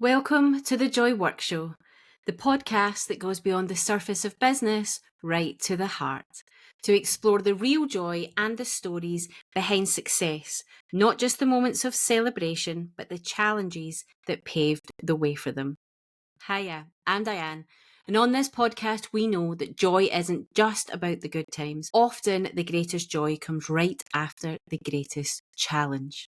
Welcome to the Joy Work Show, the podcast that goes beyond the surface of business right to the heart, to explore the real joy and the stories behind success, not just the moments of celebration, but the challenges that paved the way for them. Hiya, I'm Diane, and on this podcast we know that joy isn't just about the good times. Often the greatest joy comes right after the greatest challenge.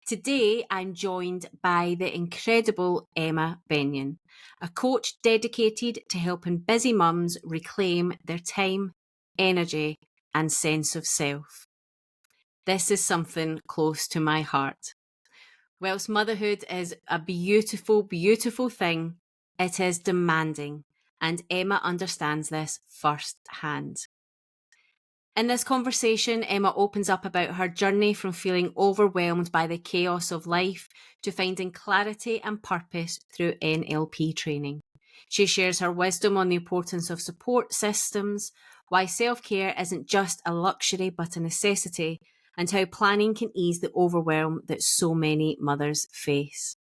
Today, I'm joined by the incredible Emma Benyon, a coach dedicated to helping busy mums reclaim their time, energy, and sense of self. This is something close to my heart. Whilst motherhood is a beautiful, beautiful thing, it is demanding, and Emma understands this firsthand. In this conversation, Emma opens up about her journey from feeling overwhelmed by the chaos of life to finding clarity and purpose through NLP training. She shares her wisdom on the importance of support systems, why self-care isn't just a luxury but a necessity, and how planning can ease the overwhelm that so many mothers face.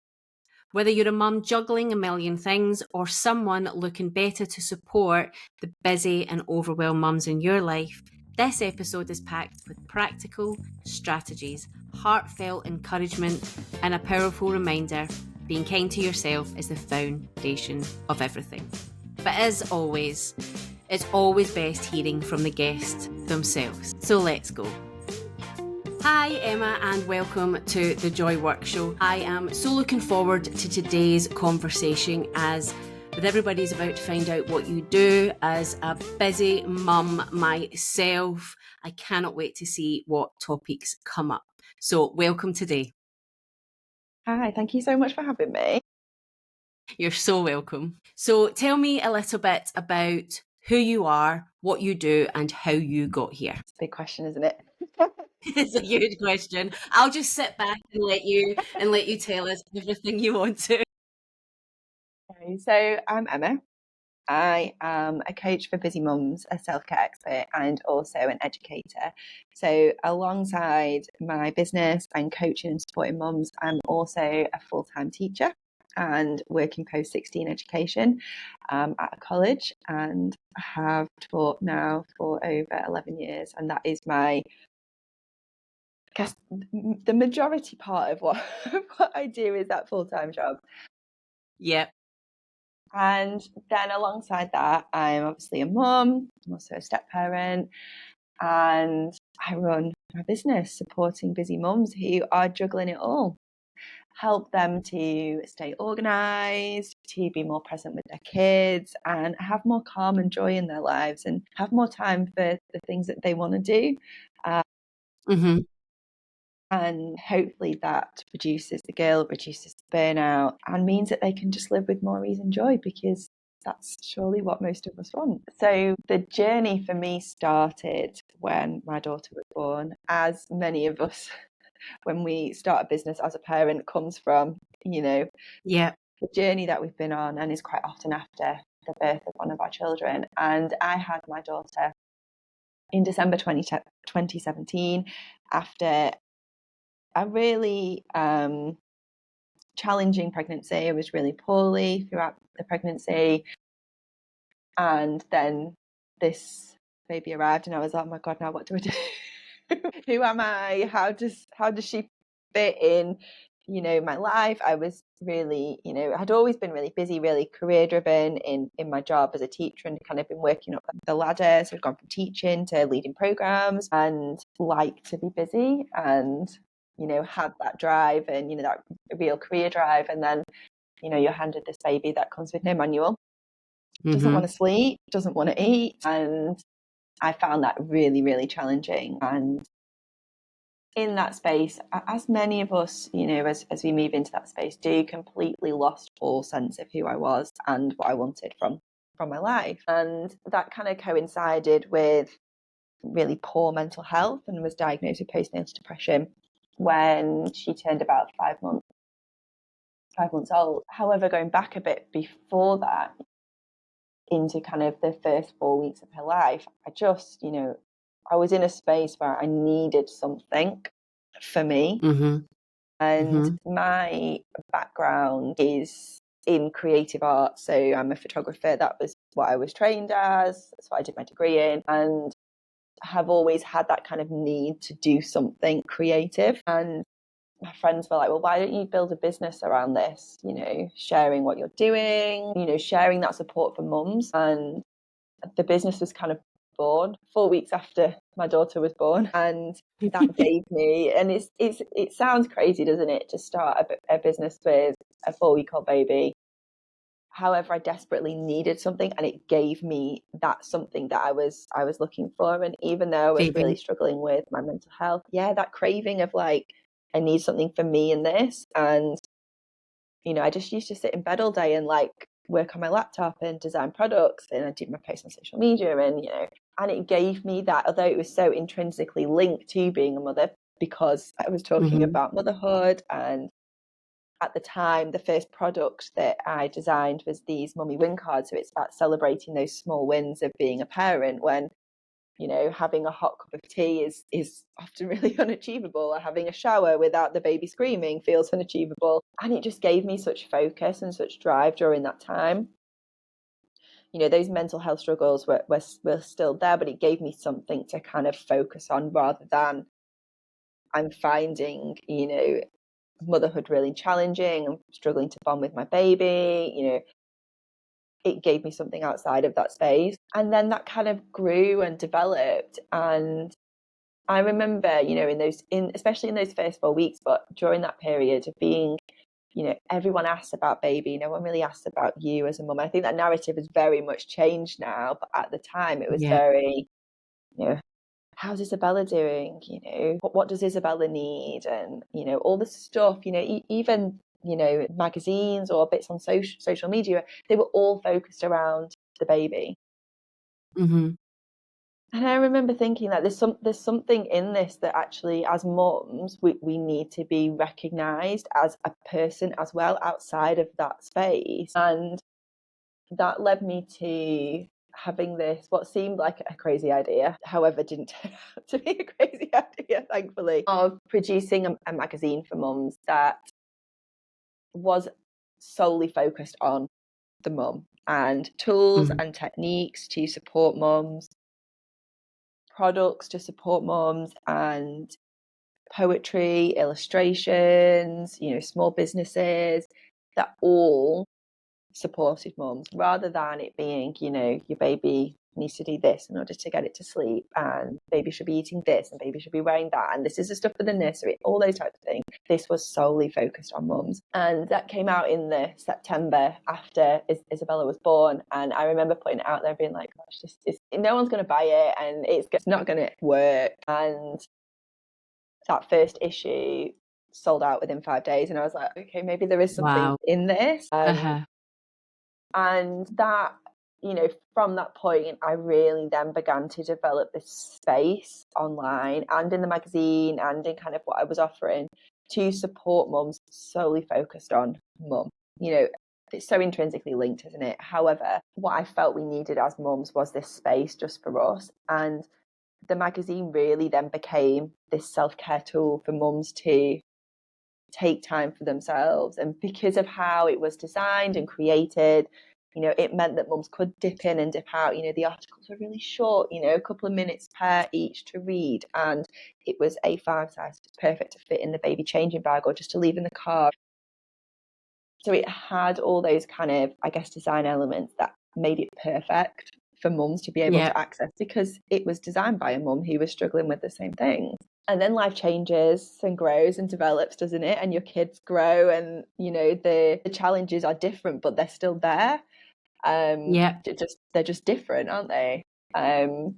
Whether you're a mum juggling a million things or someone looking better to support the busy and overwhelmed mums in your life, this episode is packed with practical strategies, heartfelt encouragement, and a powerful reminder being kind to yourself is the foundation of everything. But as always, it's always best hearing from the guest themselves. So let's go. Hi Emma and welcome to the Joy Work Show. I am so looking forward to today's conversation as with everybody's about to find out what you do as a busy mum myself. I cannot wait to see what topics come up. So welcome today. Hi, thank you so much for having me. You're so welcome. So tell me a little bit about who you are, what you do and how you got here. It's a big question, isn't it? It's a huge question. I'll just sit back and let you tell us everything you want to. Okay, so I'm Emma. I am a coach for busy mums, a self-care expert, and also an educator. So alongside my business and coaching and supporting mums, I'm also a full-time teacher and working post-16 education at a college, and I have taught now for over 11 years, and that is my I guess the majority part of what I do is that full-time job. Yep. And then alongside that, I'm obviously a mum, I'm also a step parent, and I run my business supporting busy mums who are juggling it all. Help them to stay organised, to be more present with their kids, and have more calm and joy in their lives, and have more time for the things that they want to do. And hopefully that reduces the guilt, reduces the burnout, and means that they can just live with more ease and joy, because that's surely what most of us want. So the journey for me started when my daughter was born, as many of us, when we start a business as a parent, comes from, the journey that we've been on, and is quite often after the birth of one of our children. And I had my daughter in December 2017 after a really challenging pregnancy. I was really poorly throughout the pregnancy, and then this baby arrived, and I was like, oh my God, now what do I do? Who am I? How does she fit in, my life? I was really, had always been really busy, really career driven in my job as a teacher, and kind of been working up the ladder. So I've gone from teaching to leading programs, and like to be busy, and had that drive, and that real career drive. And then you're handed this baby that comes with no manual, doesn't want to sleep, doesn't want to eat, and I found that really, really challenging. And in that space, as many of us, as we move into that space, do, completely lost all sense of who I was and what I wanted from my life. And that kind of coincided with really poor mental health, and was diagnosed with postnatal depression when she turned about 5 months old. However, going back a bit before that, into kind of the first 4 weeks of her life, I was in a space where I needed something for me. And my background is in creative art. So I'm a photographer. That was what I was trained as. That's what I did my degree in. And have always had that kind of need to do something creative. And my friends were like, well, why don't you build a business around this? You know, sharing what you're doing, you know, sharing that support for mums. And the business was kind of born 4 weeks after my daughter was born, and that gave me, and it sounds crazy, doesn't it, to start a business with a 4-week-old baby. However, I desperately needed something, and it gave me that something that I was looking for. And even though I was really struggling with my mental health, that craving of like, I need something for me in this. And you know, I just used to sit in bed all day and like work on my laptop and design products, and I did my posts on social media, and you know, and it gave me that, although it was so intrinsically linked to being a mother, because I was talking about motherhood. And at the time, the first product that I designed was these mummy win cards. So it's about celebrating those small wins of being a parent, when you know, having a hot cup of tea is often really unachievable, or having a shower without the baby screaming feels unachievable. And it just gave me such focus and such drive during that time. You know, those mental health struggles were still there, but it gave me something to kind of focus on, rather than I'm finding, you know, motherhood really challenging, I'm struggling to bond with my baby, you know. It gave me something outside of that space. And then that kind of grew and developed. And I remember, you know, especially in those first 4 weeks, but during that period of being, you know, everyone asked about baby, no one really asked about you as a mum. I think that narrative has very much changed now, but at the time it was very, you know, how's Isabella doing? You know, what does Isabella need? And, you know, all this stuff, you know, even, you know, magazines or bits on social media, they were all focused around the baby. And I remember thinking that there's something in this that actually, as mums, we need to be recognised as a person as well, outside of that space. And that led me to having this, what seemed like a crazy idea, however didn't turn out to be a crazy idea, thankfully, of producing a magazine for mums that was solely focused on the mum, and tools and techniques to support mums, products to support mums, and poetry, illustrations, you know, small businesses that all supported mums, rather than it being, you know, your baby needs to do this in order to get it to sleep, and baby should be eating this, and baby should be wearing that, and this is the stuff for the nursery, all those types of things. This was solely focused on mums. And that came out in the September after Isabella was born. And I remember putting it out there being like, gosh, no one's going to buy it, and it's not going to work. And that first issue sold out within 5 days, and I was like, okay, maybe there is something in this. And that, you know, from that point, I really then began to develop this space online and in the magazine and in kind of what I was offering to support mums solely focused on mum. You know, it's so intrinsically linked, isn't it? However, what I felt we needed as mums was this space just for us. And the magazine really then became this self-care tool for mums to take time for themselves. And because of how it was designed and created, you know, it meant that mums could dip in and dip out. You know, the articles were really short, you know, a couple of minutes per each to read. And it was A5 size, perfect to fit in the baby changing bag or just to leave in the car. So it had all those kind of, I guess, design elements that made it perfect for mums to be able to access, because it was designed by a mum who was struggling with the same things. And then life changes and grows and develops, doesn't it? And your kids grow, and you know, the challenges are different, but they're still there. They're just different, aren't they? And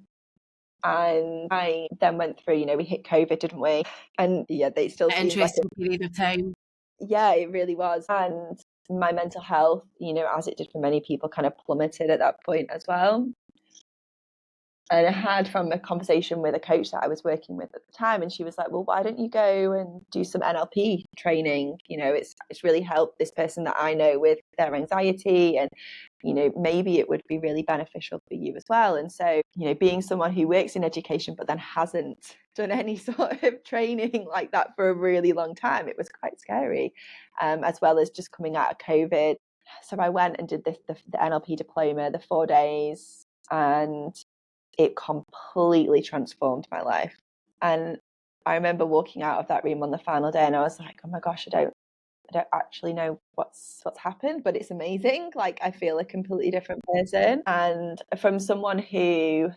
I then went through, you know, we hit COVID, didn't we? And they still seems like interesting period of time. Yeah, it really was. And my mental health, you know, as it did for many people, kind of plummeted at that point as well. And I had from a conversation with a coach that I was working with at the time, and she was like, well, why don't you go and do some NLP training? You know, it's really helped this person that I know with their anxiety, and, you know, maybe it would be really beneficial for you as well. And so, you know, being someone who works in education but then hasn't done any sort of training like that for a really long time, it was quite scary, as well as just coming out of COVID. So I went and did the NLP diploma, the 4 days, and it completely transformed my life. And I remember walking out of that room on the final day, and I was like, oh my gosh, I don't actually know what's happened, but it's amazing. Like, I feel a completely different person. And from someone who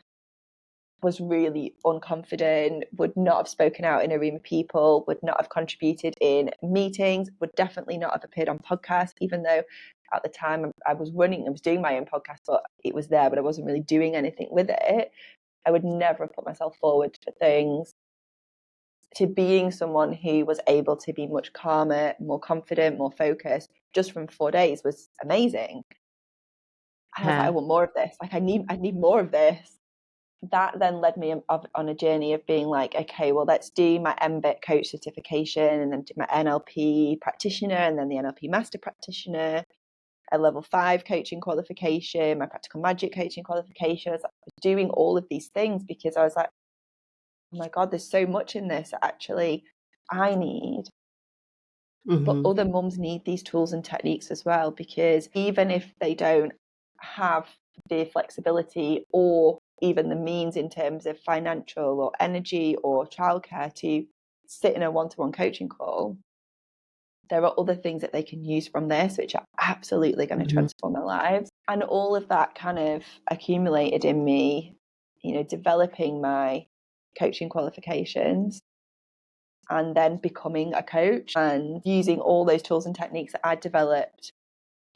was really unconfident, would not have spoken out in a room of people, would not have contributed in meetings, would definitely not have appeared on podcasts, even though at the time I was doing my own podcast, but it was there, but I wasn't really doing anything with it. I would never have put myself forward for things. To being someone who was able to be much calmer, more confident, more focused, just from 4 days was amazing. And I was like, I want more of this. Like, I need more of this. That then led me on a journey of being like, okay, well, let's do my MBIT coach certification, and then do my NLP practitioner, and then the NLP master practitioner, a level 5 coaching qualification, my practical magic coaching qualification. I was doing all of these things because I was like, oh my God, there's so much in this that actually I need. But other mums need these tools and techniques as well, because even if they don't have the flexibility or even the means in terms of financial or energy or childcare to sit in a one-to-one coaching call, there are other things that they can use from this which are absolutely going to transform their lives. And all of that kind of accumulated in me, you know, developing my coaching qualifications and then becoming a coach and using all those tools and techniques that I developed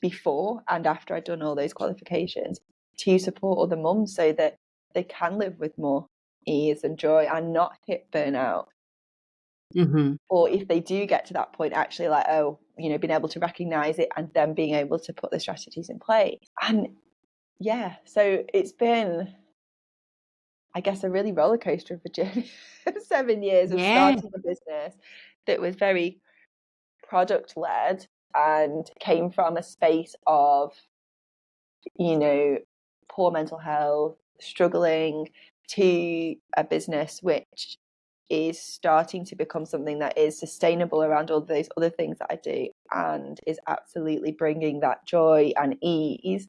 before and after I'd done all those qualifications to support other mums so that they can live with more ease and joy and not hit burnout. Or if they do get to that point, actually like, oh, you know, being able to recognize it and then being able to put the strategies in place. And yeah, so it's been, I guess, a really roller coaster of a journey. 7 years of starting a business that was very product led and came from a space of, you know, poor mental health, struggling, to a business which is starting to become something that is sustainable around all those other things that I do, and is absolutely bringing that joy and ease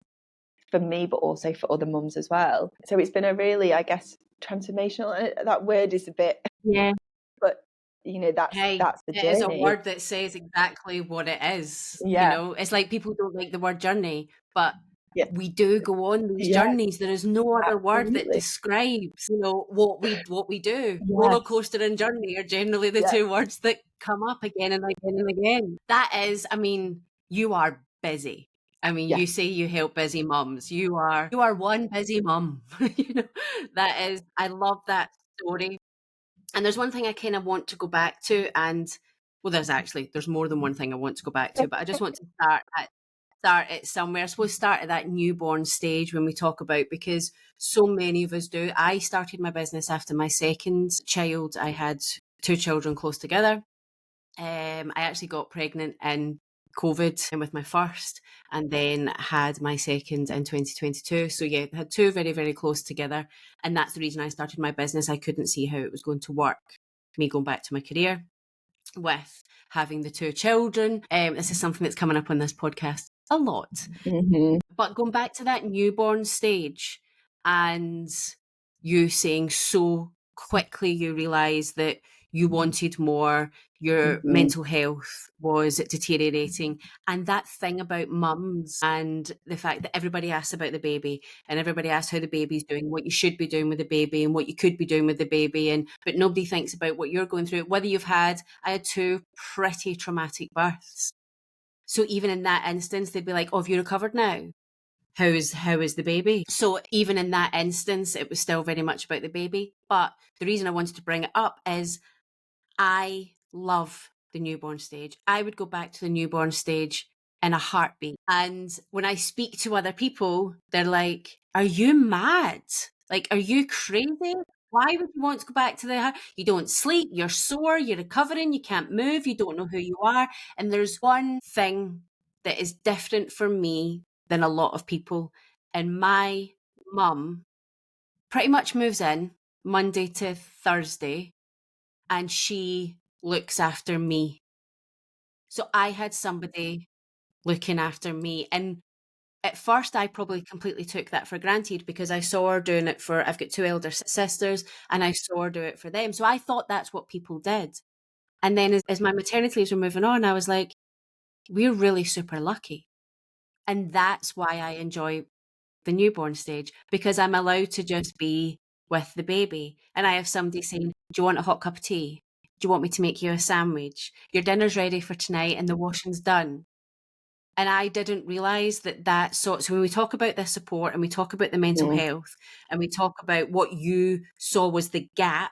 for me, but also for other mums as well. So it's been a really, I guess, transformational. That word is a bit, but you know, that's the journey. It is a word that says exactly what it is. You know, it's like people don't like the word journey, but we do go on these journeys. There is no other word that describes, you know, what we do. Roller coaster and journey are generally the two words that come up again and again and again. That is, I mean, you are busy. I mean, you say you help busy mums. You are one busy mum. You know, that is, I love that story. And there's one thing I kind of want to go back to, and well, there's more than one thing I want to go back to, but I just want to start it somewhere. I suppose start at that newborn stage when we talk about, because so many of us do. I started my business after my second child. I had 2 children close together. I actually got pregnant in COVID with my first, and then had my second in 2022. So yeah, I had 2 very, very close together. And that's the reason I started my business. I couldn't see how it was going to work, me going back to my career with having the 2 children. This is something that's coming up on this podcast a lot. But going back to that newborn stage, and you saying so quickly you realised that you wanted more, your mental health was deteriorating, and that thing about mums and the fact that everybody asks about the baby and everybody asks how the baby's doing, what you should be doing with the baby and what you could be doing with the baby, but nobody thinks about what you're going through, whether I had 2 pretty traumatic births. So even in that instance, they'd be like, oh, have you recovered now? How is the baby? So even in that instance, it was still very much about the baby. But the reason I wanted to bring it up is I love the newborn stage. I would go back to the newborn stage in a heartbeat. And when I speak to other people, they're like, are you mad? Like, are you crazy? Why would you want to go back to the house? You don't sleep, you're sore, you're recovering, you can't move, you don't know who you are. And there's one thing that is different for me than a lot of people. And my mum pretty much moves in Monday to Thursday, and she looks after me. So I had somebody looking after me. And at first, I probably completely took that for granted because I saw her doing it for, I've got two elder sisters, and I saw her do it for them. So I thought that's what people did. And then as my maternity leaves were moving on, I was like, we're really super lucky. And that's why I enjoy the newborn stage, because I'm allowed to just be with the baby. And I have somebody saying, do you want a hot cup of tea? Do you want me to make you a sandwich? Your dinner's ready for tonight and the washing's done. And I didn't realize that so when we talk about this support and we talk about the mental health and we talk about what you saw was the gap,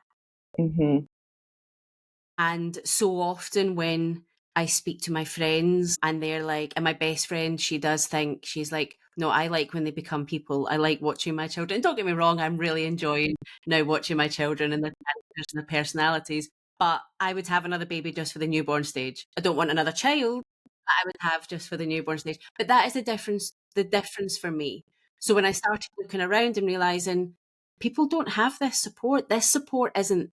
and so often when I speak to my friends and they're like, and my best friend, she does think, she's like, no, I like when they become people. I like watching my children. Don't get me wrong, I'm really enjoying now watching my children and their characters and their personalities. But I would have another baby just for the newborn stage. I don't want another child, but I would have just for the newborn stage. But that is the difference for me. So when I started looking around and realizing people don't have this support isn't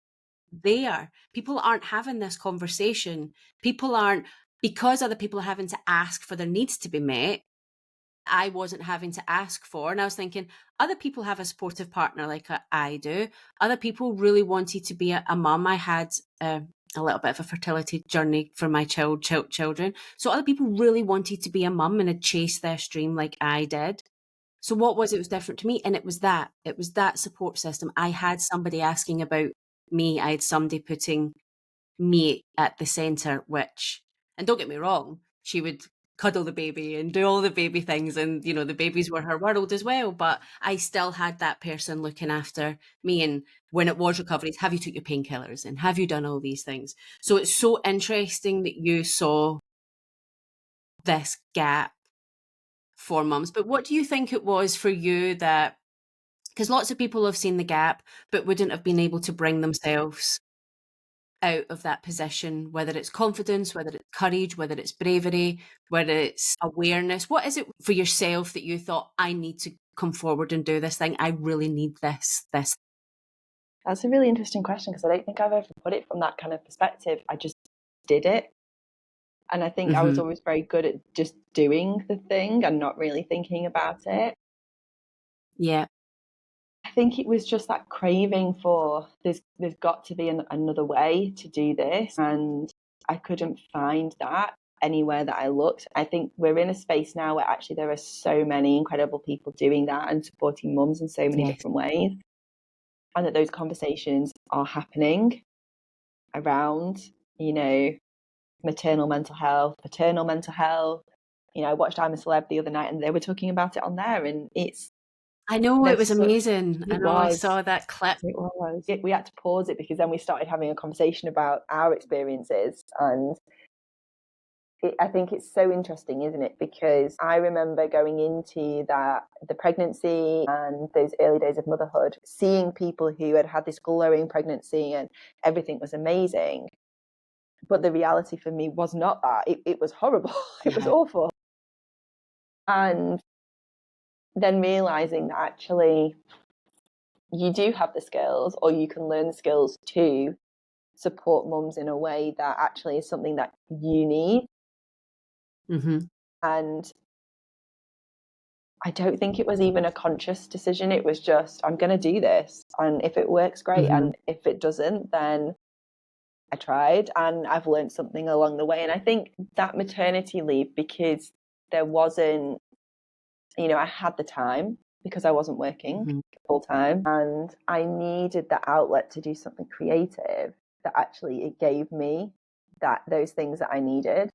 there. People aren't having this conversation. People aren't, because other people are having to ask for their needs to be met, I wasn't having to ask for. And I was thinking, other people have a supportive partner like I do. Other people really wanted to be a mum. I had a little bit of a fertility journey for my children. So other people really wanted to be a mum and had chased their dream like I did. So what was it was different to me? And it was that support system. I had somebody asking about me. I had somebody putting me at the center, which, and don't get me wrong, she would cuddle the baby and do all the baby things. And, you know, the babies were her world as well. But I still had that person looking after me. And when it was recoveries, have you took your painkillers and have you done all these things? So it's so interesting that you saw this gap for mums. But what do you think it was for you that, because lots of people have seen the gap, but wouldn't have been able to bring themselves out of that position, whether it's confidence, whether it's courage, whether it's bravery, whether it's awareness. What is it for yourself that you thought, I need to come forward and do this thing? I really need this. That's a really interesting question because I don't think I've ever put it from that kind of perspective. I just did it. And I think I was always very good at just doing the thing and not really thinking about it. Yeah. I think it was just that craving for there's got to be another way to do this. And I couldn't find that anywhere that I looked. I think we're in a space now where actually there are so many incredible people doing that and supporting mums in so many different ways. And that those conversations are happening around, you know, maternal mental health, paternal mental health. You know, I watched I'm a Celeb the other night and they were talking about it on there, and I know, it was amazing. I know, I saw that clip. It was. We had to pause it because then we started having a conversation about our experiences. And I think it's so interesting, isn't it? Because I remember going into the pregnancy and those early days of motherhood, seeing people who had had this glowing pregnancy and everything was amazing. But the reality for me was not that. It was horrible. It was awful. And then realizing that actually you do have the skills, or you can learn the skills to support mums in a way that actually is something that you need. And I don't think it was even a conscious decision. It was just, I'm going to do this. And if it works, great. And if it doesn't, then I tried and I've learned something along the way. And I think that maternity leave, because there wasn't, you know, I had the time because I wasn't working full time and I needed the outlet to do something creative that actually it gave me those things that I needed.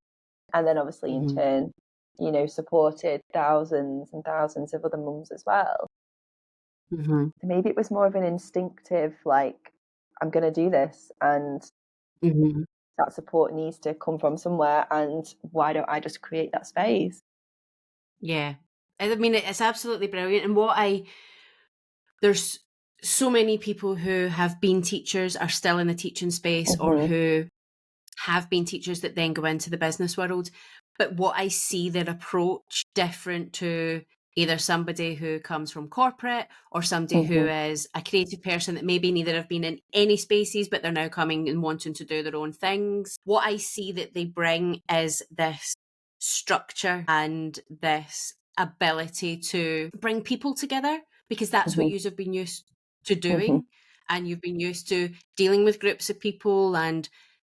And then obviously in turn, you know, supported thousands and thousands of other mums as well. Maybe it was more of an instinctive, like, I'm going to do this, and that support needs to come from somewhere, and why don't I just create that space? Yeah. I mean, it's absolutely brilliant. And there's so many people who have been teachers are still in the teaching space, or who have been teachers that then go into the business world. But what I see their approach different to either somebody who comes from corporate or somebody who is a creative person that maybe neither have been in any spaces, but they're now coming and wanting to do their own things. What I see that they bring is this structure and this ability to bring people together, because that's what you have been used to doing. And you've been used to dealing with groups of people and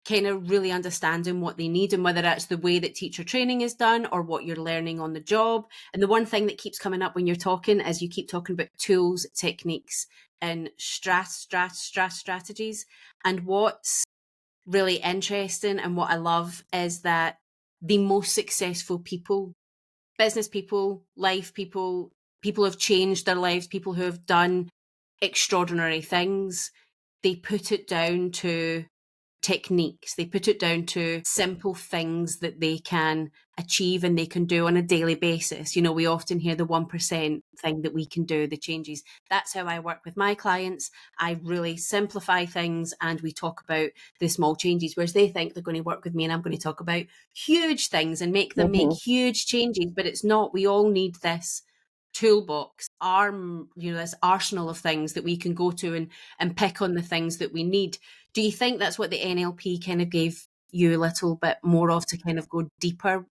kind of really understanding what they need, and whether that's the way that teacher training is done or what you're learning on the job. And the one thing that keeps coming up when you're talking is you keep talking about tools, techniques, and strategies. And what's really interesting and what I love is that the most successful people, business people, life people, people who have changed their lives, people who have done extraordinary things, they put it down to techniques. They put it down to simple things that they can achieve and they can do on a daily basis. You know, we often hear the 1% thing that we can do, the changes. That's how I work with my clients. I really simplify things and we talk about the small changes, whereas they think they're going to work with me and I'm going to talk about huge things and make them make huge changes. But it's not. We all need this toolbox, this arsenal of things that we can go to and pick on the things that we need. Do you think that's what the NLP kind of gave you a little bit more of, to kind of go deeper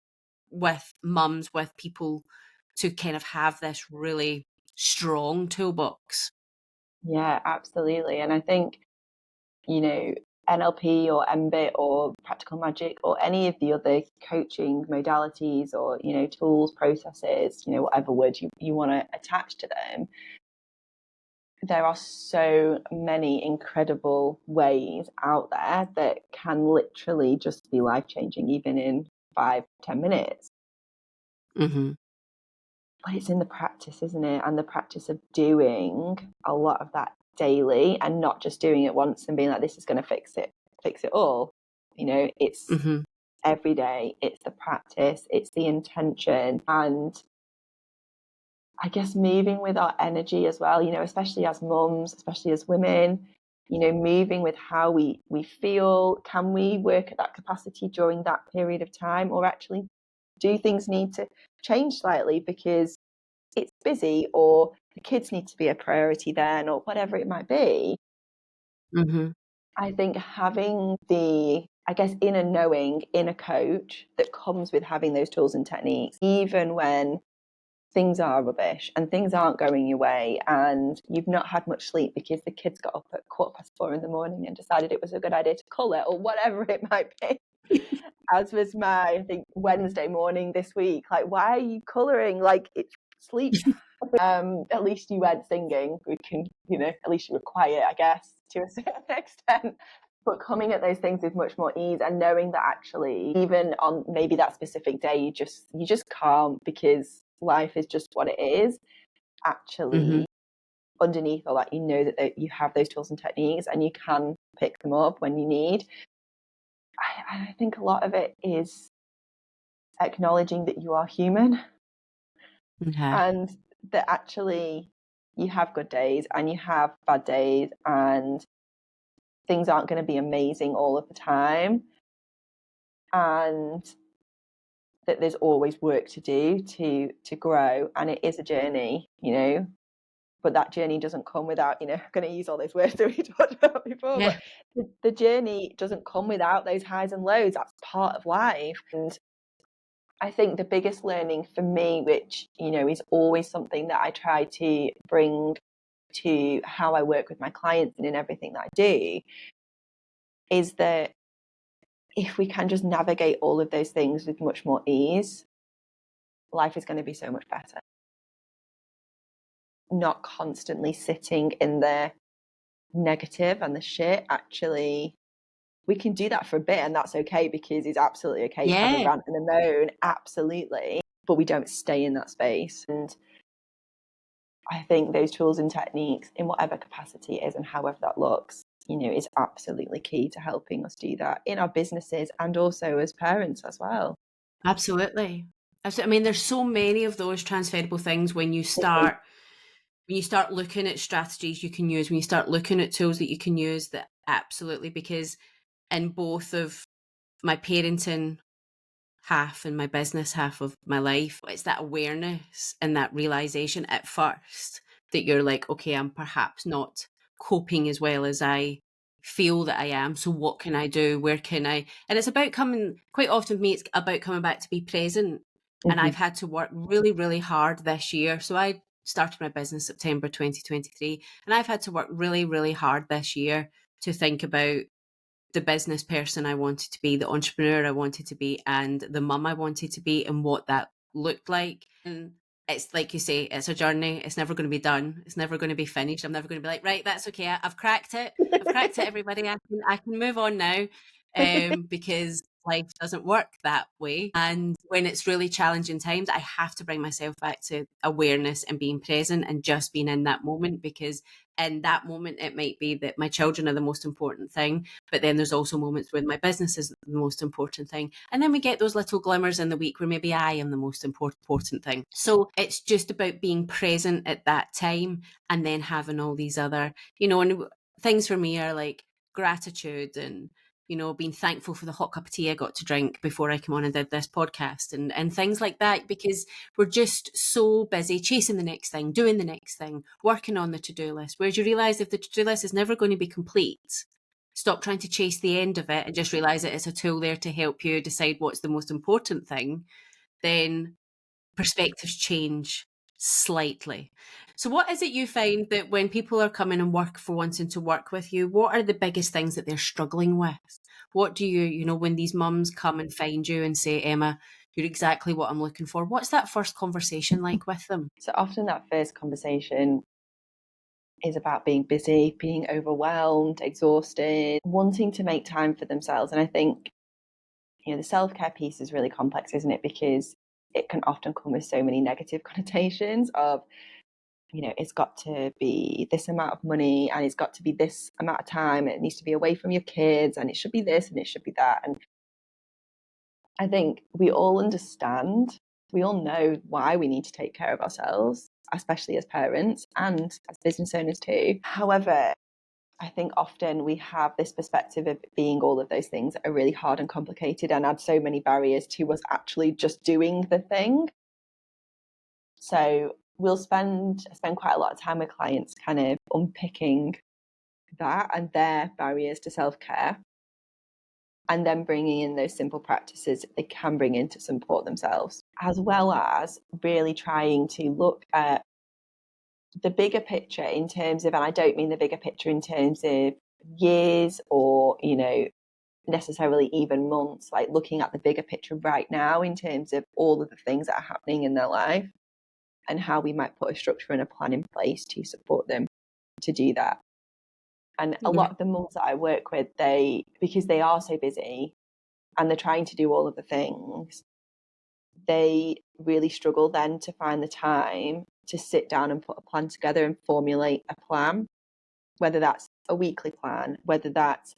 with mums, with people, to kind of have this really strong toolbox? Yeah, absolutely. And I think, NLP or MBIT or practical magic or any of the other coaching modalities or, tools, processes, whatever word you want to attach to them, there are so many incredible ways out there that can literally just be life-changing, even in 5-10 minutes. Mm-hmm. But it's in the practice, isn't it? And the practice of doing a lot of that daily and not just doing it once and being like, this is going to fix it all. It's every day, it's the practice, it's the intention, and I guess moving with our energy as well, especially as mums, especially as women, moving with how we feel. Can we work at that capacity during that period of time, or actually do things need to change slightly because it's busy, or the kids need to be a priority then, or whatever it might be? I think having the, inner knowing, inner coach that comes with having those tools and techniques, even when things are rubbish and things aren't going your way and you've not had much sleep because the kids got up at 4:15 in the morning and decided it was a good idea to colour, or whatever it might be. As was my, I think, Wednesday morning this week. Like, why are you colouring? Like, it's sleep. At least you weren't singing. We can, at least you were quiet, I guess, to a certain extent. But coming at those things with much more ease and knowing that actually, even on maybe that specific day, you just can't, because life is just what it is. Actually, underneath all that, that you have those tools and techniques and you can pick them up when you need. I think a lot of it is acknowledging that you are human, and that actually you have good days and you have bad days and things aren't going to be amazing all of the time, and that there's always work to do to grow, and it is a journey, but that journey doesn't come without, I'm going to use all those words that we talked about before, but the journey doesn't come without those highs and lows. That's part of life. And I think the biggest learning for me, which, is always something that I try to bring to how I work with my clients and in everything that I do, is that if we can just navigate all of those things with much more ease, life is going to be so much better. Not constantly sitting in the negative and the shit. Actually, we can do that for a bit and that's okay, because it's absolutely okay to have a rant and a moan, absolutely, but we don't stay in that space. And I think those tools and techniques, in whatever capacity it is and however that looks, is absolutely key to helping us do that in our businesses and also as parents as well. Absolutely. I mean, there's so many of those transferable things when you start when you start looking at strategies you can use, when you start looking at tools that you can use, that absolutely, because in both of my parenting half and my business half of my life, it's that awareness and that realization at first that you're like, okay, I'm perhaps not coping as well as I feel that I am. So what can I do? Where can I? And it's about coming, quite often for me, it's about coming back to be present. And Mm-hmm. I've had to work really, really hard this year. So I started my business September 2023, and I've had to work really, really hard this year to think about the business person I wanted to be, the entrepreneur I wanted to be, and the mum I wanted to be, and what that looked like. And it's like you say, it's a journey. It's never going to be done. It's never going to be finished. I'm never going to be like, right, that's okay. I've cracked it. I've cracked it, everybody. I can move on now, because life doesn't work that way. And when it's really challenging times, I have to bring myself back to awareness and being present and just being in that moment, because in that moment, it might be that my children are the most important thing, but then there's also moments when my business is the most important thing. And then we get those little glimmers in the week where maybe I am the most important thing. So it's just about being present at that time, and then having all these other, and things for me are like gratitude and, being thankful for the hot cup of tea I got to drink before I came on and did this podcast, and things like that, because we're just so busy chasing the next thing, doing the next thing, working on the to-do list. Whereas you realise if the to-do list is never going to be complete, stop trying to chase the end of it and just realise that it's a tool there to help you decide what's the most important thing, then perspectives change slightly. So what is it you find that when people are coming and wanting to work with you, what are the biggest things that they're struggling with? What do when these mums come and find you and say, Emma, you're exactly what I'm looking for, what's that first conversation like with them? So often that first conversation is about being busy, being overwhelmed, exhausted, wanting to make time for themselves. And I think, the self-care piece is really complex, isn't it? Because it can often come with so many negative connotations of, it's got to be this amount of money and it's got to be this amount of time. It needs to be away from your kids and it should be this and it should be that. And I think we all understand, we all know why we need to take care of ourselves, especially as parents and as business owners too. However, I think often we have this perspective of being all of those things that are really hard and complicated and add so many barriers to us actually just doing the thing. So we'll spend quite a lot of time with clients kind of unpicking that and their barriers to self-care, and then bringing in those simple practices that they can bring in to support themselves, as well as really trying to look at the bigger picture in terms of, and I don't mean the bigger picture in terms of years or, necessarily even months, like looking at the bigger picture right now in terms of all of the things that are happening in their life and how we might put a structure and a plan in place to support them to do that. And a lot of the mums that I work with, because they are so busy and they're trying to do all of the things, they really struggle then to find the time to sit down and put a plan together and formulate a plan, whether that's a weekly plan, whether that's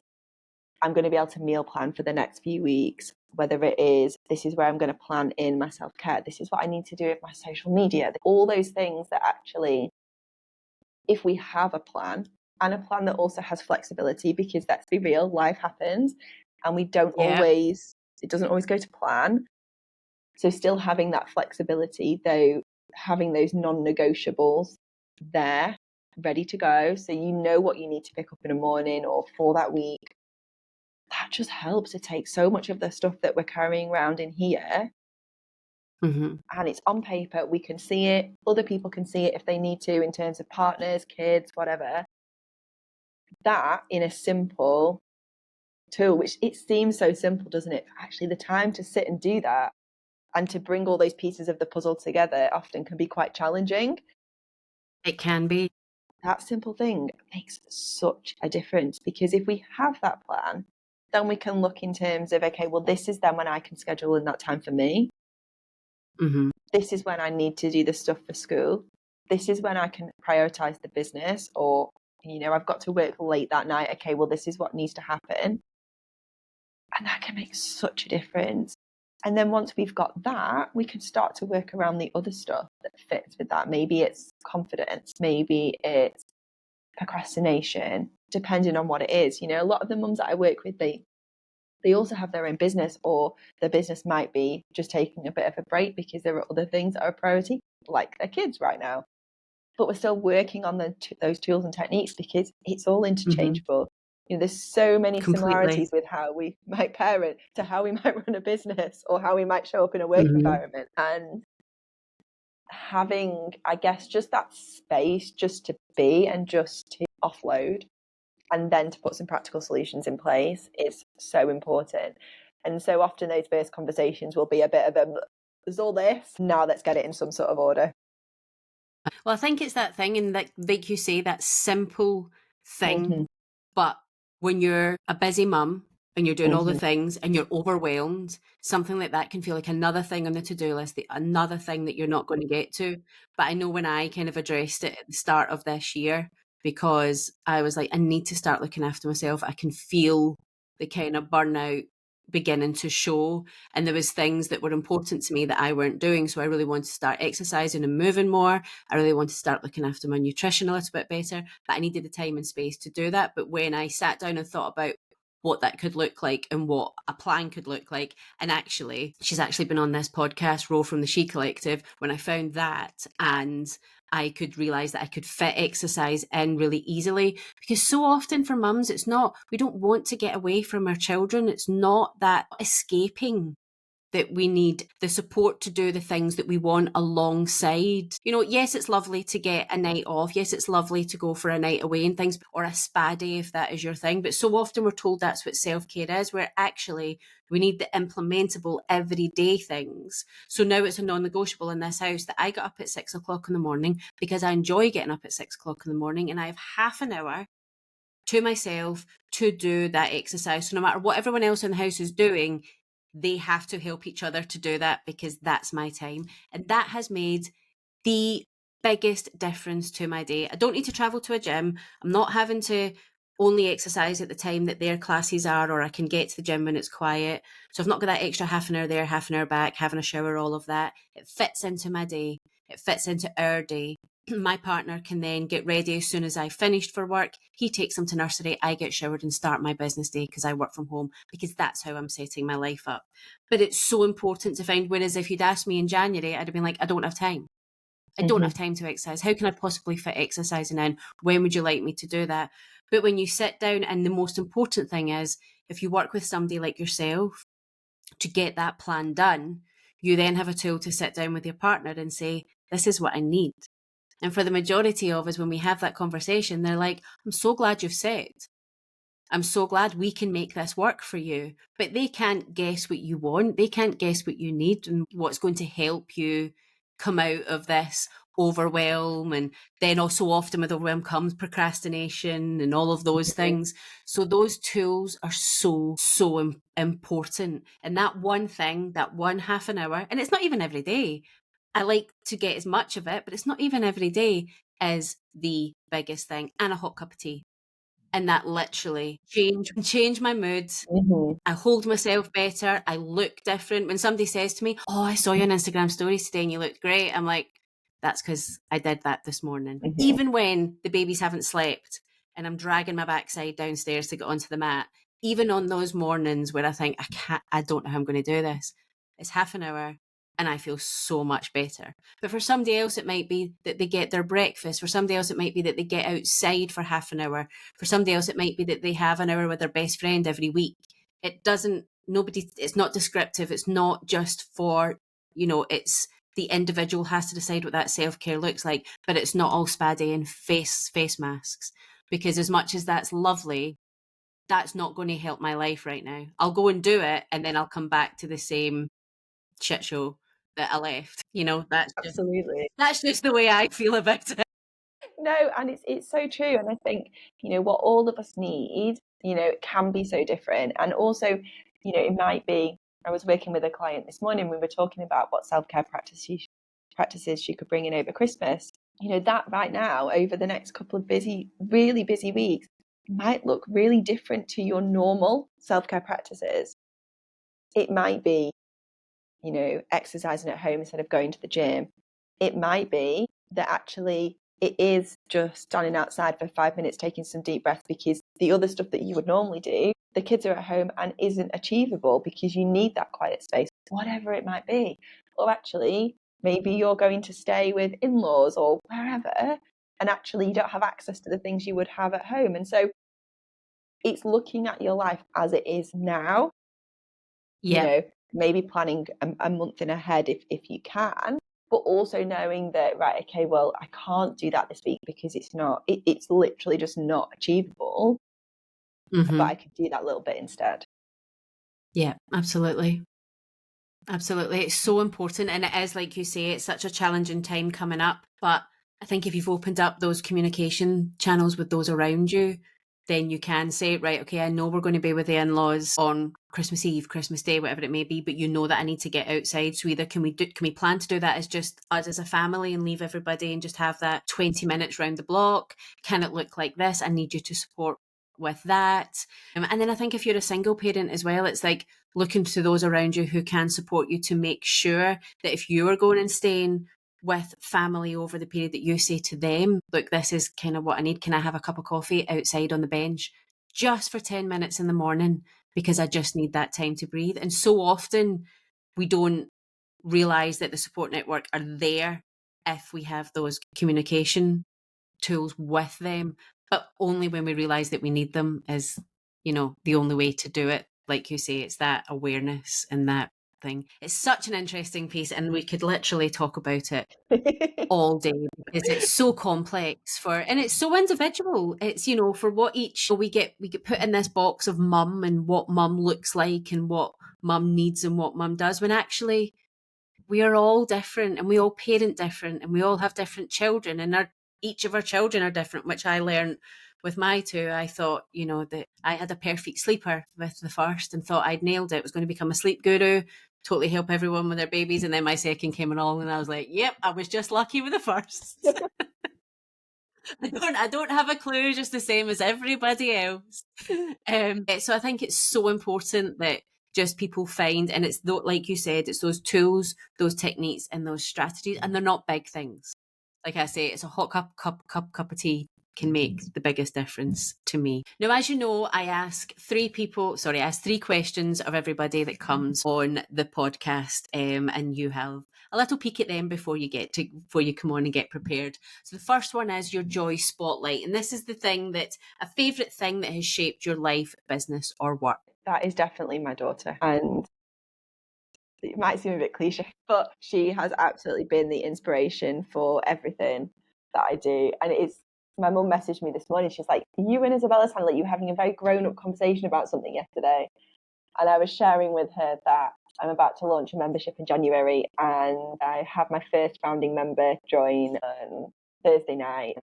I'm going to be able to meal plan for the next few weeks, whether it is this is where I'm going to plan in my self-care, this is what I need to do with my social media, all those things that actually, if we have a plan, and a plan that also has flexibility, because let's be real, life happens and it doesn't always go to plan. So still having that flexibility, though, having those non-negotiables there ready to go, so you know what you need to pick up in the morning or for that week, that just helps to take so much of the stuff that we're carrying around in here, and it's on paper, we can see it, other people can see it if they need to, in terms of partners, kids, whatever. That in a simple tool, which it seems so simple, doesn't it? Actually, the time to sit and do that and to bring all those pieces of the puzzle together often can be quite challenging. It can be. That simple thing makes such a difference, because if we have that plan, then we can look in terms of, okay, well, this is then when I can schedule in that time for me. This is when I need to do the stuff for school. This is when I can prioritize the business, or, I've got to work late that night. Okay, well, this is what needs to happen. And that can make such a difference. And then once we've got that, we can start to work around the other stuff that fits with that. Maybe it's confidence, maybe it's procrastination, depending on what it is. You know, a lot of the mums that I work with, they also have their own business, or their business might be just taking a bit of a break because there are other things that are a priority, like their kids right now. But we're still working on those tools and techniques because it's all interchangeable. You know, there's so many similarities with how we might parent to how we might run a business or how we might show up in a work environment. And having, I guess, just that space just to be and just to offload and then to put some practical solutions in place is so important. And so often those first conversations will be a bit of there's all this, now let's get it in some sort of order. Well, I think it's that thing, and like you say, that simple thing. But when you're a busy mum and you're doing all the things and you're overwhelmed, something like that can feel like another thing on the to-do list, another thing that you're not going to get to. But I know when I kind of addressed it at the start of this year, because I was like, I need to start looking after myself. I can feel the kind of burnout beginning to show, and there was things that were important to me that I weren't doing. So I really wanted to start exercising and moving more. I really wanted to start looking after my nutrition a little bit better, but I needed the time and space to do that. But when I sat down and thought about what that could look like and what a plan could look like, and actually she's actually been on this podcast, Ro from the She Collective, when I found that, and I could realize that I could fit exercise in really easily, because so often for mums, it's not, we don't want to get away from our children. It's not that escaping that we need the support to do the things that we want alongside. You know, yes, it's lovely to get a night off. Yes, it's lovely to go for a night away and things, or a spa day if that is your thing. But so often we're told that's what self-care is, where actually we need the implementable everyday things. So now it's a non-negotiable in this house that I get up at 6 o'clock in the morning because I enjoy getting up at 6 o'clock in the morning, and I have half an hour to myself to do that exercise. So no matter what everyone else in the house is doing, they have to help each other to do that because that's my time. And that has made the biggest difference to my day. I don't need to travel to a gym. I'm not having to only exercise at the time that their classes are, or I can get to the gym when it's quiet. So I've not got that extra half an hour there, half an hour back, having a shower, all of that. It fits into my day. It fits into our day. My partner can then get ready as soon as I've finished for work. He takes them to nursery. I get showered and start my business day because I work from home, because that's how I'm setting my life up. But it's so important to find, whereas if you'd asked me in January, I'd have been like, I don't have time. I don't have time to exercise. How can I possibly fit exercising in? When would you like me to do that? But when you sit down, and the most important thing is, if you work with somebody like yourself to get that plan done, you then have a tool to sit down with your partner and say, this is what I need. And for the majority of us, when we have that conversation, they're like, I'm so glad you've said. I'm so glad we can make this work for you. But they can't guess what you want. They can't guess what you need and what's going to help you come out of this overwhelm. And then also often with overwhelm comes procrastination and all of those things. So those tools are so important. And that one thing, that one half an hour, and it's not even every day. I like to get as much of it, but it's not even every day, is the biggest thing. And a hot cup of tea. And that literally change my mood. I hold myself better. I look different. When somebody says to me, oh, I saw you on Instagram stories today and you looked great, I'm like, that's because I did that this morning. Even when the babies haven't slept and I'm dragging my backside downstairs to get onto the mat, even on those mornings where I think, I don't know how I'm going to do this, it's half an hour and I feel so much better. But for somebody else, it might be that they get their breakfast. For somebody else, it might be that they get outside for half an hour. For somebody else, it might be that they have an hour with their best friend every week. It's not descriptive. It's not just for, it's the individual has to decide what that self-care looks like, but it's not all spa day and face masks, because as much as that's lovely, that's not going to help my life right now. I'll go and do it and then I'll come back to the same shit show that I left. Absolutely. That's just the way I feel about it. No, and it's so true. And I think, what all of us need, it can be so different. And also, it might be, I was working with a client this morning, we were talking about what self-care practices she could bring in over Christmas. That right now, over the next couple of really busy weeks, might look really different to your normal self-care practices. It might be exercising at home instead of going to the gym. It might be that actually it is just standing outside for 5 minutes, taking some deep breaths, because the other stuff that you would normally do, the kids are at home and isn't achievable because you need that quiet space, whatever it might be. Or actually, maybe you're going to stay with in-laws or wherever, and actually you don't have access to the things you would have at home. And so it's looking at your life as it is now, maybe planning a month in ahead if you can, but also knowing that, right, okay, well, I can't do that this week because it's literally just not achievable, but I could do that little bit instead. Yeah, absolutely. Absolutely. It's so important. And it is, like you say, it's such a challenging time coming up. But I think if you've opened up those communication channels with those around you, then you can say, right, okay, I know we're going to be with the in-laws on Christmas Eve, Christmas Day, whatever it may be, but you know that I need to get outside. So either can we plan to do that as just us as a family and leave everybody and just have that 20 minutes round the block? Can it look like this? I need you to support with that. And then I think if you're a single parent as well, it's like looking to those around you who can support you to make sure that if you are going and staying with family over the period, that you say to them, look, this is kind of what I need. Can I have a cup of coffee outside on the bench just for 10 minutes in the morning? Because I just need that time to breathe. And so often we don't realize that the support network are there if we have those communication tools with them, but only when we realize that we need them is, the only way to do it. Like you say, it's that awareness and that thing. It's such an interesting piece, and we could literally talk about it all day because it's so complex and it's so individual. It's, for what each we get put in this box of mum and what mum looks like and what mum needs and what mum does, when actually we are all different and we all parent different and we all have different children, and each of our children are different, which I learned with my two. I thought, that I had a perfect sleeper with the first and thought I'd nailed it. I was going to become a sleep guru, totally help everyone with their babies. And then my second came along and I was like, yep, I was just lucky with the first. I don't have a clue, just the same as everybody else. So I think it's so important that just people find, and it's like you said, it's those tools, those techniques, and those strategies, and they're not big things. Like I say, it's a hot cup of tea can make the biggest difference to me. Now, as you know, I ask three questions of everybody that comes on the podcast, and you have a little peek at them before you come on and get prepared. So the first one is your joy spotlight, and this is a favorite thing that has shaped your life, business, or work. That is definitely my daughter, and it might seem a bit cliche, but she has absolutely been the inspiration for everything that I do. And my mum messaged me this morning. She's like, you and Isabella sound like you were having a very grown-up conversation about something yesterday. And I was sharing with her that I'm about to launch a membership in January, and I have my first founding member join on Thursday night.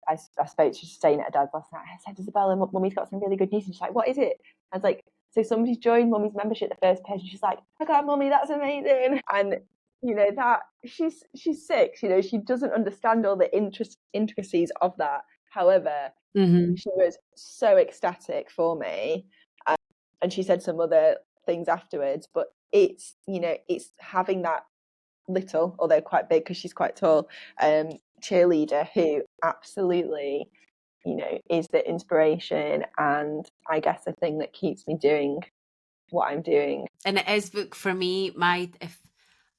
I spoke to her staying at her dad's last night. I said, Isabella, Mummy's got some really good news. And she's like, what is it? I was like, so somebody's joined Mummy's membership, the first page. And she's like, oh God, Mummy, that's amazing. And that she's 6, she doesn't understand all the intricacies of that. However, she was so ecstatic for me. And she said some other things afterwards, but it's having that little, although quite big because she's quite tall, cheerleader who absolutely, is the inspiration and I guess the thing that keeps me doing what I'm doing. And it is, for me, if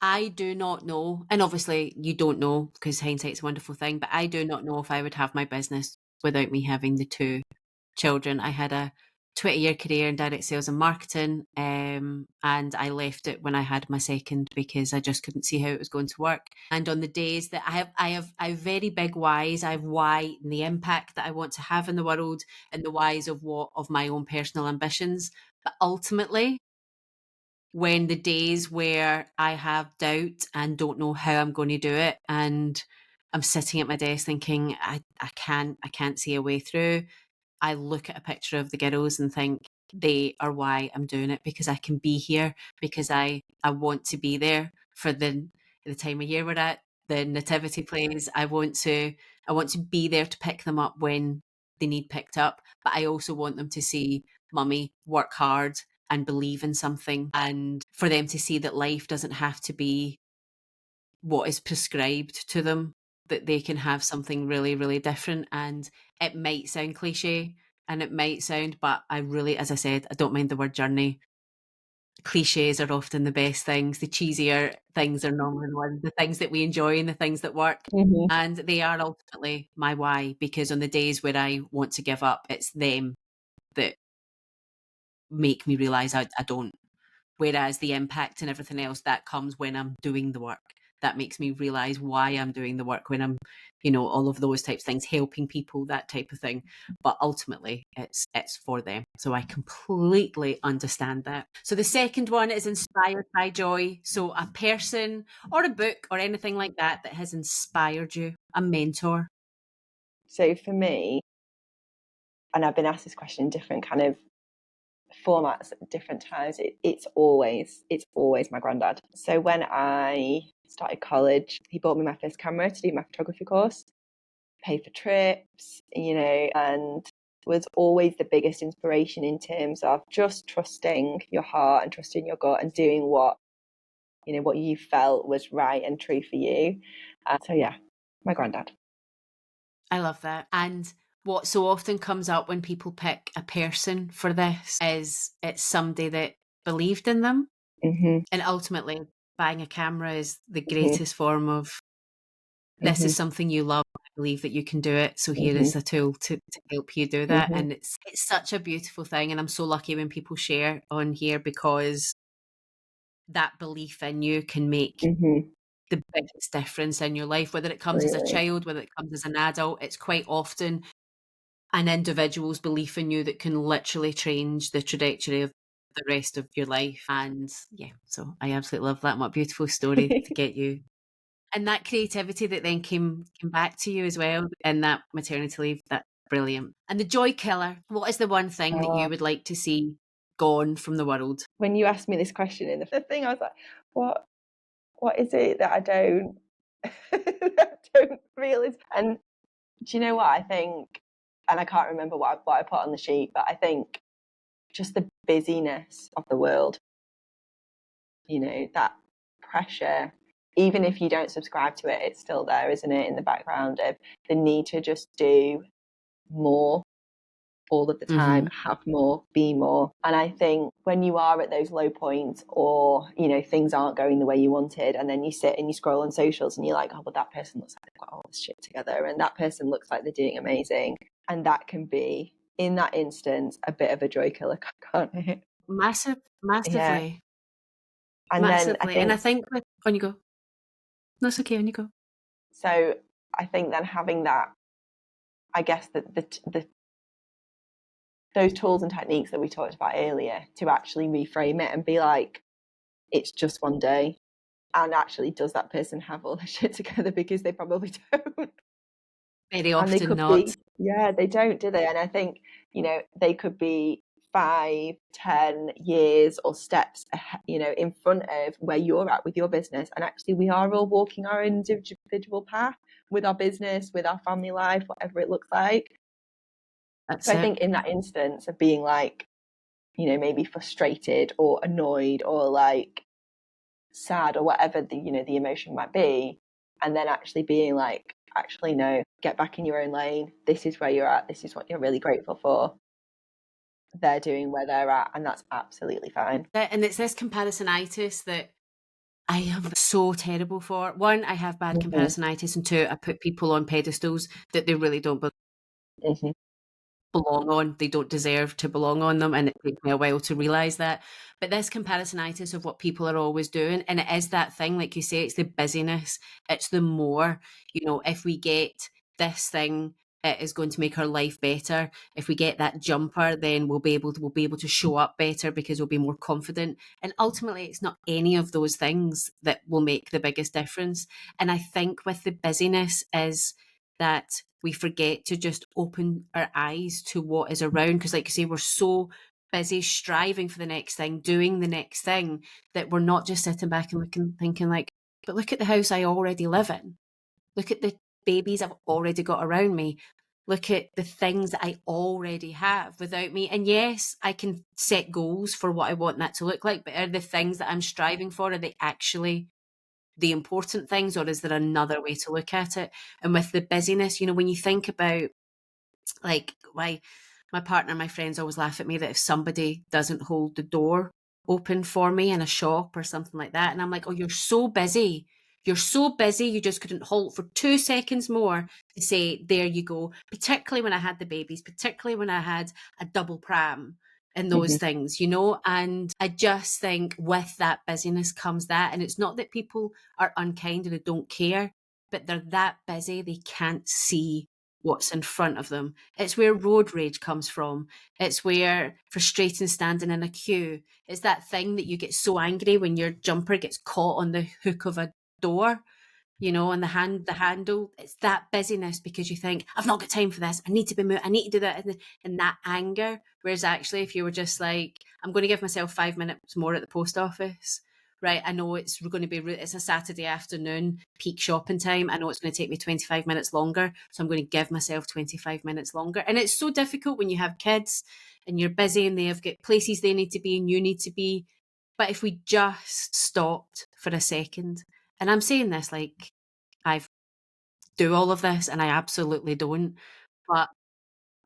I do not know, and obviously you don't know because hindsight's a wonderful thing, but I do not know if I would have my business without me having the two children. I had a 20-year career in direct sales and marketing, and I left it when I had my second because I just couldn't see how it was going to work. And on the days that I have very big whys. I have why and the impact that I want to have in the world, and the whys of my own personal ambitions. But ultimately, when the days where I have doubt and don't know how I'm going to do it, and I'm sitting at my desk thinking I can't see a way through, I look at a picture of the girls and think they are why I'm doing it, because I can be here, because I want to be there for the time of year we're at, the nativity plays. I want to be there to pick them up when they need picked up, but I also want them to see Mummy work hard and believe in something, and for them to see that life doesn't have to be what is prescribed to them, that they can have something really, really different. And it might sound cliche and it might sound, but I really, as I said, I don't mind the word journey. Cliches are often the best things. The cheesier things are normally the things that we enjoy and the things that work. Mm-hmm. And they are ultimately my why, because on the days where I want to give up, it's them that make me realize I don't. Whereas the impact and everything else, that comes when I'm doing the work. That makes me realize why I'm doing the work, when I'm, all of those types of things, helping people, that type of thing. But ultimately, it's for them. So I completely understand that. So the second one is inspired by joy. So a person or a book or anything like that that has inspired you, a mentor. So for me, and I've been asked this question in different kind of formats at different times, it's always my granddad. So when I started college, he bought me my first camera to do my photography course, paid for trips, and was always the biggest inspiration in terms of just trusting your heart and trusting your gut and doing what you felt was right and true for you. So yeah, my granddad. I love that. And what so often comes up when people pick a person for this is it's somebody that believed in them. Mm-hmm. And ultimately, buying a camera is the Mm-hmm. greatest form of, this Mm-hmm. is something you love. I believe that you can do it. So here Mm-hmm. is a tool to help you do that. Mm-hmm. And it's such a beautiful thing. And I'm so lucky when people share on here, because that belief in you can make Mm-hmm. the biggest difference in your life, whether it comes as a Really. child, whether it comes as an adult. It's quite often an individual's belief in you that can literally change the trajectory of the rest of your life. And yeah, so I absolutely love that. What a beautiful story to get you. And that creativity that then came back to you as well in that maternity leave, that's brilliant. And the joy killer, what is the one thing that you would like to see gone from the world? When you asked me this question in the thing, I was like, what is it that I don't that I don't realize? And do you know what I think? And I can't remember what I put on the sheet, but I think just the busyness of the world, that pressure, even if you don't subscribe to it, it's still there, isn't it, in the background of the need to just do more all of the time, have more, be more. And I think when you are at those low points, or things aren't going the way you wanted, and then you sit and you scroll on socials and you're like, oh, well, that person looks like they've got all this shit together, and that person looks like they're doing amazing, and that can be, in that instance, a bit of a joy killer, can't it? Yeah. Massively. And then I Massively. And I think, think on you go. That's okay, on you go. so I think then having that, I guess that the those tools and techniques that we talked about earlier, to actually reframe it and be like, it's just one day. And actually, does that person have all their shit together? Because they probably don't. Very And they often could be, not. yeah, they don't, do they? And I think, they could be 5-10 years or steps in front of where you're at with your business. And actually, we are all walking our individual path with our business, with our family life, whatever it looks like. That's So I it. think in that instance of being like, maybe frustrated or annoyed or like sad or whatever the emotion might be, and then actually being like, actually no, get back in your own lane, this is where you're at, this is what you're really grateful for, they're doing where they're at, and that's absolutely fine. And it's this comparisonitis that I am so terrible for. One, I have bad Mm-hmm. comparisonitis, and two, I put people on pedestals that they really don't Mm-hmm. belong on. They don't deserve to belong on them, and it takes me a while to realise that. But this comparisonitis of what people are always doing, and it is that thing, like you say, it's the busyness, it's the more, if we get this thing, it is going to make our life better. If we get that jumper, then we'll be able to show up better because we'll be more confident. And ultimately, it's not any of those things that will make the biggest difference. And I think with the busyness is that we forget to just open our eyes to what is around. Because like you say, we're so busy striving for the next thing, doing the next thing, that we're not just sitting back and thinking like, but look at the house I already live in. Look at the babies I've already got around me. look at the things that I already have without me. And yes, I can set goals for what I want that to look like, but are the things that I'm striving for, are they actually the important things, or is there another way to look at it? And with the busyness, you know, when you think about, like, why my partner, my friends always laugh at me that if somebody doesn't hold the door open for me in a shop or something like that, and I'm like, oh, you're so busy. You're so busy, you just couldn't halt for 2 seconds more to say, there you go. Particularly when I had the babies, particularly when I had a double pram and those things, you know? And I just think with that busyness comes that. And it's not that people are unkind and they don't care, but they're that busy, they can't see what's in front of them. It's where road rage comes from. It's where frustrating standing in a queue. It's that thing that you get so angry when your jumper gets caught on the hook of a door, you know, and the handle. It's that busyness because you think, I've not got time for this. I need to be moved. I need to do that. And that anger. Whereas actually, if you were just like, I'm going to give myself 5 minutes more at the post office, right? I know it's going to be, it's a Saturday afternoon, peak shopping time. I know it's going to take me 25 minutes longer. So I'm going to give myself 25 minutes longer. And it's so difficult when you have kids and you're busy and they have got places they need to be and you need to be. But if we just stopped for a second, and I'm saying this like I do all of this and I absolutely don't, but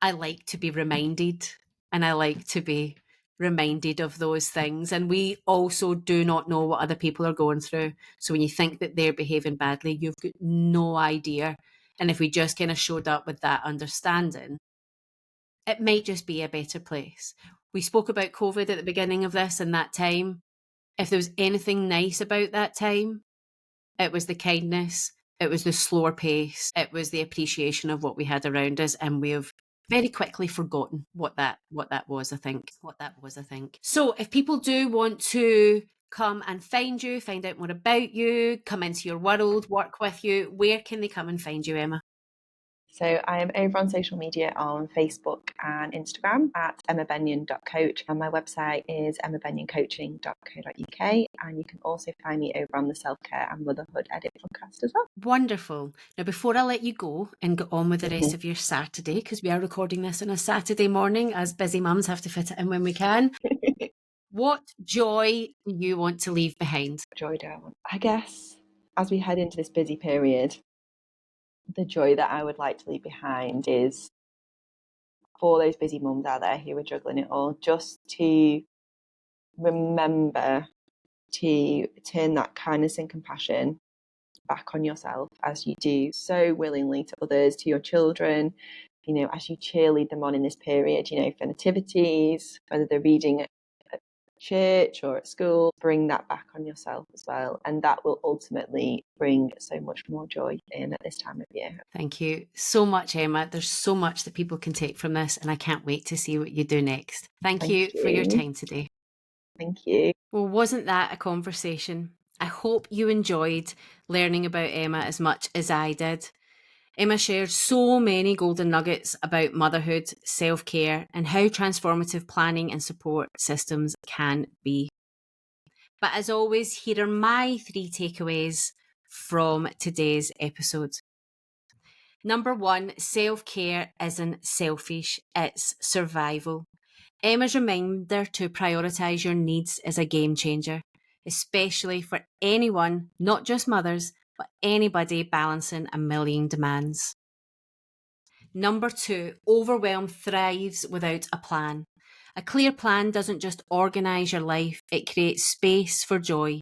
I like to be reminded, and I like to be reminded of those things. And we also do not know what other people are going through. So when you think that they're behaving badly, you've got no idea. And if we just kind of showed up with that understanding, it might just be a better place. We spoke about COVID at the beginning of this and that time. If there was anything nice about that time, it was the kindness, it was the slower pace, it was the appreciation of what we had around us, and we have very quickly forgotten what that was, I think. So if people do want to come and find you, find out more about you, come into your world, work with you, where can they come and find you, Emma? So I am over on social media on Facebook and Instagram at emmabenyon.coach, and my website is emmabenyoncoaching.co.uk, and you can also find me over on the Self-Care and Motherhood Edit podcast as well. Wonderful. Now, before I let you go and get on with the rest of your Saturday, because we are recording this on a Saturday morning, as busy mums have to fit it in when we can, what joy do you want to leave behind? Joy do I want? I guess as we head into this busy period, the joy that I would like to leave behind is for those busy mums out there who are juggling it all, just to remember to turn that kindness and compassion back on yourself as you do so willingly to others, to your children, you know, as you cheerlead them on in this period, you know, for nativities, whether they're reading at church or at school, bring that back on yourself as well. And that will ultimately bring so much more joy in at this time of year. Thank you so much, Emma. There's so much that people can take from this, and I can't wait to see what you do next. Thank you for your time today. Thank you. Well, wasn't that a conversation? I hope you enjoyed learning about Emma as much as I did. Emma shared so many golden nuggets about motherhood, self-care, and how transformative planning and support systems can be. But as always, here are my 3 takeaways from today's episode. Number 1, self-care isn't selfish, it's survival. Emma's reminder to prioritise your needs is a game changer, especially for anyone, not just mothers, but anybody balancing a million demands. Number 2, overwhelm thrives without a plan. A clear plan doesn't just organise your life, it creates space for joy,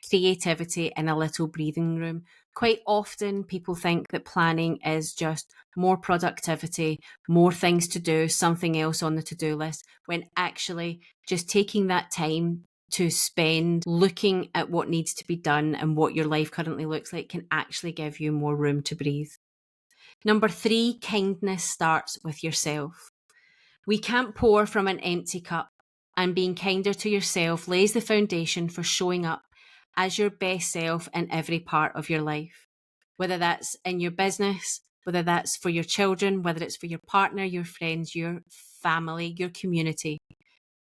creativity, and a little breathing room. Quite often, people think that planning is just more productivity, more things to do, something else on the to-do list, when actually just taking that time to spend looking at what needs to be done and what your life currently looks like can actually give you more room to breathe. Number 3, kindness starts with yourself. We can't pour from an empty cup, and being kinder to yourself lays the foundation for showing up as your best self in every part of your life. Whether that's in your business, whether that's for your children, whether it's for your partner, your friends, your family, your community.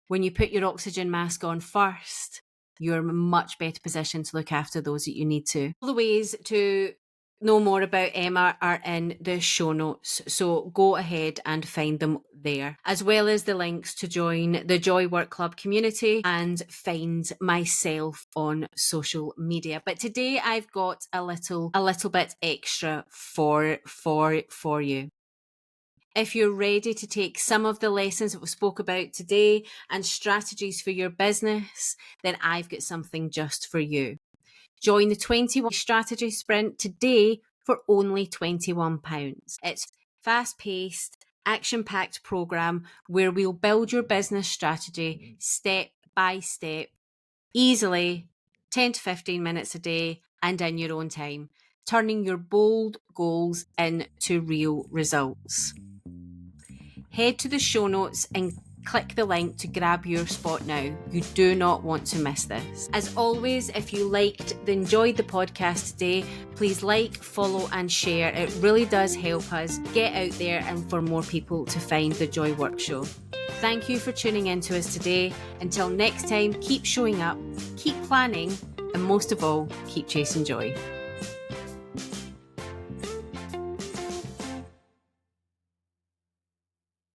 When you put your oxygen mask on first, you're in a much better position to look after those that you need to. All the ways to know more about Emma are in the show notes, so go ahead and find them there, as well as the links to join the Joy Work Club community and find myself on social media. But today I've got a little bit extra for you. If you're ready to take some of the lessons that we spoke about today and strategies for your business, then I've got something just for you. Join the 21 strategy sprint today for only £21. It's fast-paced, action-packed program where we'll build your business strategy step by step, easily, 10 to 15 minutes a day and in your own time, turning your bold goals into real results. Head to the show notes and click the link to grab your spot now. You do not want to miss this. As always, if you enjoyed the podcast today, please like, follow and share. It really does help us get out there and for more people to find the Joy Work Show. Thank you for tuning in to us today. Until next time, keep showing up, keep planning, and most of all, keep chasing joy.